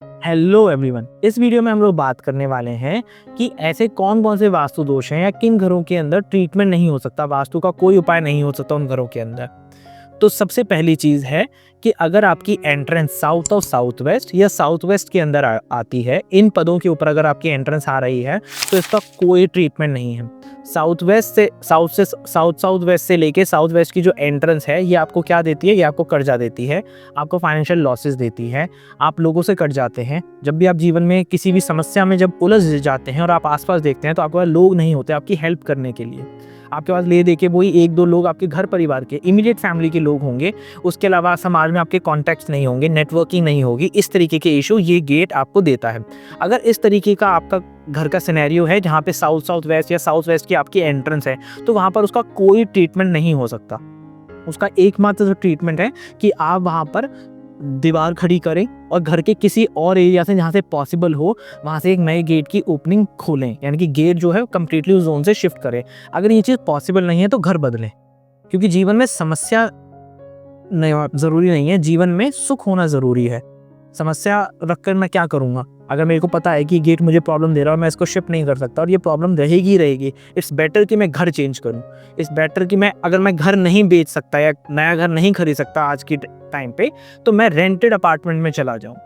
Hello everyone. इस video में हम लोग बात करने वाले हैं कि ऐसे कौन कौन से वास्तु दोष हैं या किन घरों के अंदर ट्रीटमेंट नहीं हो सकता, वास्तु का कोई उपाय नहीं हो सकता उन घरों के अंदर। तो सबसे पहली चीज है कि अगर आपकी एंट्रेंस साउथ और साउथ वेस्ट या साउथ वेस्ट के अंदर आती है, इन पदों के ऊपर अगर आपकी एंट्रेंस आ रही है तो इसका कोई ट्रीटमेंट नहीं है। साउथ वेस्ट से लेके साउथ वेस्ट की जो एंट्रेंस है ये आपको क्या देती है? ये आपको कर्जा देती है, आपको फाइनेंशियल लॉसेस देती है, आप लोगों से कट जाते हैं। जब भी आप जीवन में किसी भी समस्या में जब उलझ जाते हैं और आप आसपास देखते हैं तो आपके पास लोग नहीं होते आपकी हेल्प करने के लिए। आपके पास ले दे के वही एक दो लोग आपके घर परिवार के इमीडिएट फैमिली के लोग होंगे, उसके अलावा समाज में आपके कॉन्टैक्ट्स नहीं होंगे, नेटवर्किंग नहीं होगी। इस तरीके के इशू ये गेट आपको देता है। अगर इस तरीके का आपका घर का सिनेरियो है जहाँ पे साउथ वेस्ट या साउथ वेस्ट की आपकी एंट्रेंस है तो वहाँ पर उसका कोई ट्रीटमेंट नहीं हो सकता। उसका एकमात्र जो ट्रीटमेंट है कि आप वहाँ पर दीवार खड़ी करें और घर के किसी और एरिया से जहाँ से पॉसिबल हो वहाँ से एक नए गेट की ओपनिंग खोलें, यानी कि गेट जो है कम्प्लीटली उस जोन से शिफ्ट करें। अगर ये चीज़ पॉसिबल नहीं है तो घर बदलें, क्योंकि जीवन में समस्या ज़रूरी नहीं है, जीवन में सुख होना ज़रूरी है। समस्या रखकर मैं क्या करूँगा? अगर मेरे को पता है कि गेट मुझे प्रॉब्लम दे रहा है और मैं इसको शिफ्ट नहीं कर सकता और ये प्रॉब्लम रहेगी ही रहेगी, इट्स बेटर कि मैं घर चेंज करूँ। इट्स बेटर कि अगर मैं घर नहीं बेच सकता या नया घर नहीं खरीद सकता आज की टाइम पे, तो मैं रेंटेड अपार्टमेंट में चला जाऊँ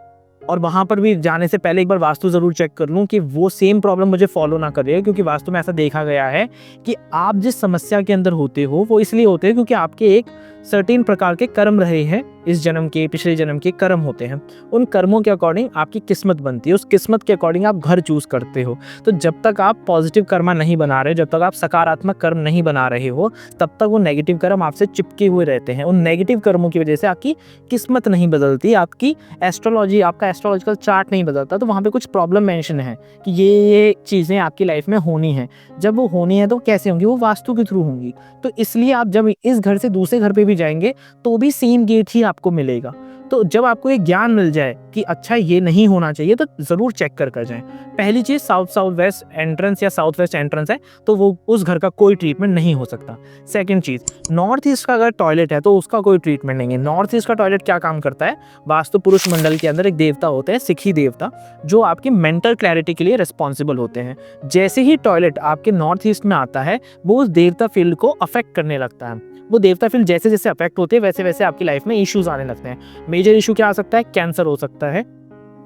और वहाँ पर भी जाने से पहले एक बार वास्तु ज़रूर चेक कर लूँ कि वो सेम प्रॉब्लम मुझे फॉलो ना करे। क्योंकि वास्तु में ऐसा देखा गया है कि आप जिस समस्या के अंदर होते हो वो इसलिए होते हैं क्योंकि आपके एक सर्टेन प्रकार के कर्म रहे हैं, इस जन्म के पिछले जन्म के कर्म होते हैं। उन कर्मों के अकॉर्डिंग आपकी किस्मत बनती है, उस किस्मत के अकॉर्डिंग आप घर चूज करते हो। तो जब तक आप पॉजिटिव कर्मा नहीं बना रहे, जब तक आप सकारात्मक कर्म नहीं बना रहे हो, तब तक वो नेगेटिव कर्म आपसे चिपके हुए रहते हैं। उन नेगेटिव कर्मों की वजह से आपकी किस्मत नहीं बदलती, आपकी एस्ट्रोलॉजी, आपका एस्ट्रोलॉजिकल चार्ट नहीं बदलता। तो वहाँ पे कुछ प्रॉब्लम मेंशन है कि ये चीज़ें आपकी लाइफ में होनी है। जब वो होनी है तो कैसे होंगी? वो वास्तु के थ्रू होंगी। तो इसलिए आप जब इस घर से दूसरे घर पे भी जाएंगे तो भी सेम गेट ही आपको मिलेगा। तो जब आपको एक ज्ञान मिल जाए कि अच्छा ये नहीं होना चाहिए तो जरूर चेक कर जाएं। पहली चीज साउथ वेस्ट एंट्रेंस या साउथ वेस्ट एंट्रेंस है तो वो उस घर का कोई ट्रीटमेंट नहीं हो सकता। सेकंड चीज, नॉर्थ ईस्ट का अगर टॉयलेट है तो उसका कोई ट्रीटमेंट नहीं है। नॉर्थ ईस्ट का टॉयलेट क्या काम करता है? वास्तु पुरुष मंडल के अंदर एक देवता होते हैं, सिखी देवता, जो आपकी मेंटल क्लैरिटी के लिए रिस्पॉन्सिबल होते हैं। जैसे ही टॉयलेट आपके नॉर्थ ईस्ट में आता है वो उस देवता फील्ड को अफेक्ट करने लगता है। वो देवता फील्ड जैसे जैसे अफेक्ट होते हैं वैसे वैसे आपकी लाइफ में इश्यूज आने लगते हैं। मेजर इशू क्या आ सकता है? कैंसर हो सकता है,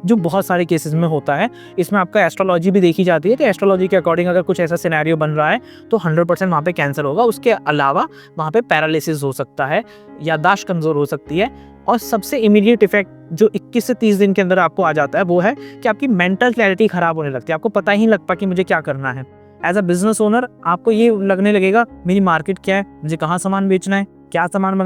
जो बहुत सारे केसेस में होता है। इसमें आपका एस्ट्रोलॉजी भी देखी जाती है कि एस्ट्रोलॉजी के अकॉर्डिंग अगर कुछ ऐसा सिनेरियो बन रहा है तो 100% वहाँ पे कैंसर होगा। उसके अलावा वहाँ पे पैरालिसिस हो सकता है, याददाश्त कमजोर हो सकती है, और सबसे इमीडिएट इफेक्ट जो 21 से 30 दिन के अंदर आपको आ जाता है वो है कि आपकी मेंटल क्लैरिटी खराब होने लगती है। आपको पता ही नहीं लगता कि मुझे क्या करना है। एज अ बिजनेस ओनर आपको ये लगने लगेगा मेरी मार्केट क्या है, मुझे कहाँ सामान बेचना है, क्या सामान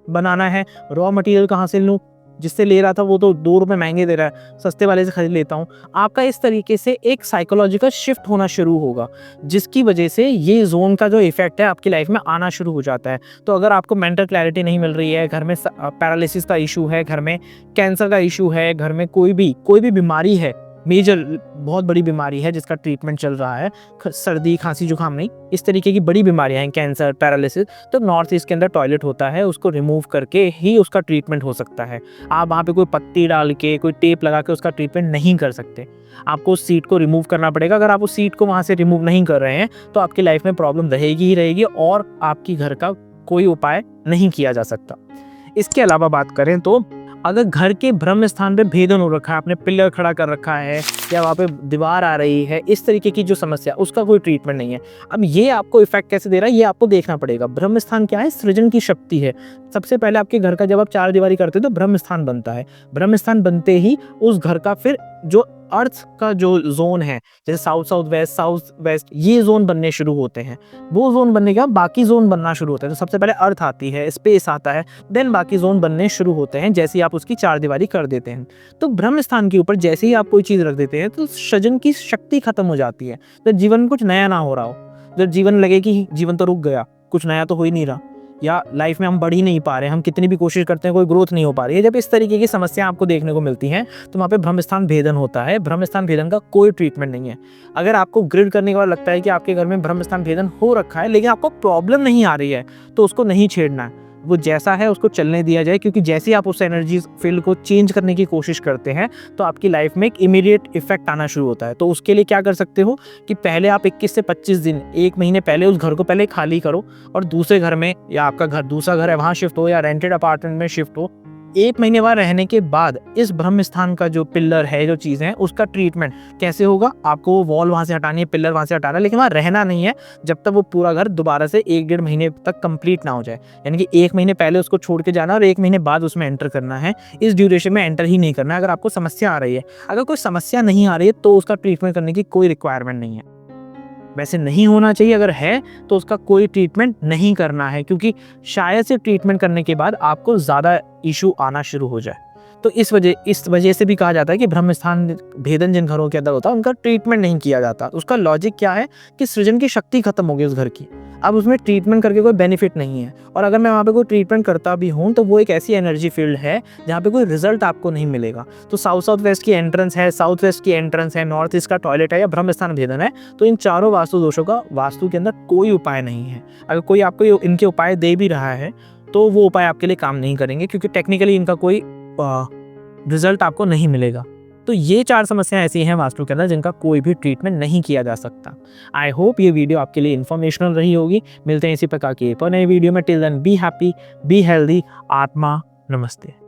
बनाना है, रॉ मटेरियल कहाँ से लूँ, जिससे ले रहा था वो तो 2 रुपए महंगे दे रहा है, सस्ते वाले से खरीद लेता हूँ। आपका इस तरीके से एक साइकोलॉजिकल शिफ्ट होना शुरू होगा, जिसकी वजह से ये जोन का जो इफेक्ट है आपकी लाइफ में आना शुरू हो जाता है। तो अगर आपको मेंटल क्लैरिटी नहीं मिल रही है, घर में पैरालिसिस का इशू है, घर में कैंसर का इशू है, घर में कोई भी बीमारी है, मेजर बहुत बड़ी बीमारी है जिसका ट्रीटमेंट चल रहा है, सर्दी खांसी जुकाम नहीं, इस तरीके की बड़ी बीमारियां हैं, कैंसर, पैरालिसिस, तो नॉर्थ ईस्ट के अंदर टॉयलेट होता है, उसको रिमूव करके ही उसका ट्रीटमेंट हो सकता है। आप वहाँ पे कोई पत्ती डाल के, कोई टेप लगा के उसका ट्रीटमेंट नहीं कर सकते। आपको उस सीट को रिमूव करना पड़ेगा। अगर आप उस सीट को वहाँ से रिमूव नहीं कर रहे हैं तो आपकी लाइफ में प्रॉब्लम रहेगी ही रहेगी और आपकी घर का कोई उपाय नहीं किया जा सकता। इसके अलावा बात करें तो अगर घर के ब्रह्म स्थान पे भेदन हो रखा है, आपने पिलर खड़ा कर रखा है या वहाँ पे दीवार आ रही है, इस तरीके की जो समस्या, उसका कोई ट्रीटमेंट नहीं है। अब ये आपको इफेक्ट कैसे दे रहा है ये आपको देखना पड़ेगा। ब्रह्म स्थान क्या है? सृजन की शक्ति है। सबसे पहले आपके घर का जब आप चार दीवारी करते हो तो ब्रह्म स्थान बनता है। ब्रह्म स्थान बनते ही उस घर का फिर जो अर्थ का जो जोन है, जैसे साउथ वेस्ट ये जोन बनने शुरू होते हैं। वो जोन बनने के बाद बाकी जोन बनना शुरू होते हैं। तो सबसे पहले अर्थ आती है, स्पेस आता है, देन बाकी जोन बनने शुरू होते हैं जैसे ही आप उसकी चार दीवारी कर देते हैं। तो ब्रह्म स्थान के ऊपर जैसे ही आप कोई चीज रख देते हैं तो सृजन की शक्ति खत्म हो जाती है। तो जीवन में कुछ नया ना हो रहा हो, जब जीवन लगे कि जीवन तो रुक गया, कुछ नया तो हो ही नहीं रहा, या लाइफ में हम बढ़ ही नहीं पा रहे, हम कितनी भी कोशिश करते हैं कोई ग्रोथ नहीं हो पा रही है, जब इस तरीके की समस्या आपको देखने को मिलती हैं तो वहाँ पे ब्रह्मस्थान भेदन होता है। ब्रह्मस्थान भेदन का कोई ट्रीटमेंट नहीं है। अगर आपको ग्रिड करने के बाद लगता है कि आपके घर में ब्रह्मस्थान भेदन हो रखा है लेकिन आपको प्रॉब्लम नहीं आ रही है तो उसको नहीं छेड़ना है। वो जैसा है उसको चलने दिया जाए, क्योंकि जैसे ही आप उस एनर्जी फील्ड को चेंज करने की कोशिश करते हैं तो आपकी लाइफ में एक इमीडिएट इफेक्ट आना शुरू होता है। तो उसके लिए क्या कर सकते हो कि पहले आप 21 से 25 दिन, 1 महीने पहले उस घर को पहले खाली करो और दूसरे घर में, या आपका घर दूसरा घर है वहाँ शिफ्ट हो या रेंटेड अपार्टमेंट में शिफ्ट हो। 1 महीने बाद रहने के बाद इस ब्रह्म स्थान का जो पिलर है, जो चीज़ है, उसका ट्रीटमेंट कैसे होगा? आपको वो वॉल वहाँ से हटानी है, पिलर वहाँ से हटाना है, लेकिन वहाँ रहना नहीं है जब तक वो पूरा घर दोबारा से 1-1.5 महीने तक कंप्लीट ना हो जाए। यानी कि 1 महीने पहले उसको छोड़ के जाना और 1 महीने बाद उसमें एंटर करना है। इस ड्यूरेशन में एंटर ही नहीं करना है अगर आपको समस्या आ रही है। अगर कोई समस्या नहीं आ रही है तो उसका ट्रीटमेंट करने की कोई रिक्वायरमेंट नहीं है। वैसे नहीं होना चाहिए, अगर है तो उसका कोई ट्रीटमेंट नहीं करना है, क्योंकि शायद से ट्रीटमेंट करने के बाद आपको ज़्यादा इशू आना शुरू हो जाए। तो इस वजह से भी कहा जाता है कि ब्रह्म स्थान भेदन जिन घरों के अंदर होता है उनका ट्रीटमेंट नहीं किया जाता। उसका लॉजिक क्या है कि सृजन की शक्ति खत्म हो गई उस घर की, अब उसमें ट्रीटमेंट करके कोई बेनिफिट नहीं है। और अगर मैं वहाँ पे कोई ट्रीटमेंट करता भी हूँ तो वो एक ऐसी एनर्जी फील्ड है जहाँ पे कोई रिजल्ट आपको नहीं मिलेगा। तो साउथ वेस्ट की एंट्रेंस है, साउथ वेस्ट की एंट्रेंस है, नॉर्थ ईस्ट का टॉयलेट है या ब्रह्म स्थान भेदन है, तो इन चारों वास्तु दोषों का वास्तु के अंदर कोई उपाय नहीं है। अगर कोई आपको इनके उपाय दे भी रहा है तो वो उपाय आपके लिए काम नहीं करेंगे, क्योंकि टेक्निकली इनका कोई रिजल्ट आपको नहीं मिलेगा। तो ये 4 समस्याएं ऐसी हैं वास्तु के अंदर जिनका कोई भी ट्रीटमेंट नहीं किया जा सकता। आई होप ये वीडियो आपके लिए इन्फॉर्मेशनल रही होगी। मिलते हैं इसी प्रकार की एक और नई वीडियो में। Till then be happy, be healthy. आत्मा नमस्ते।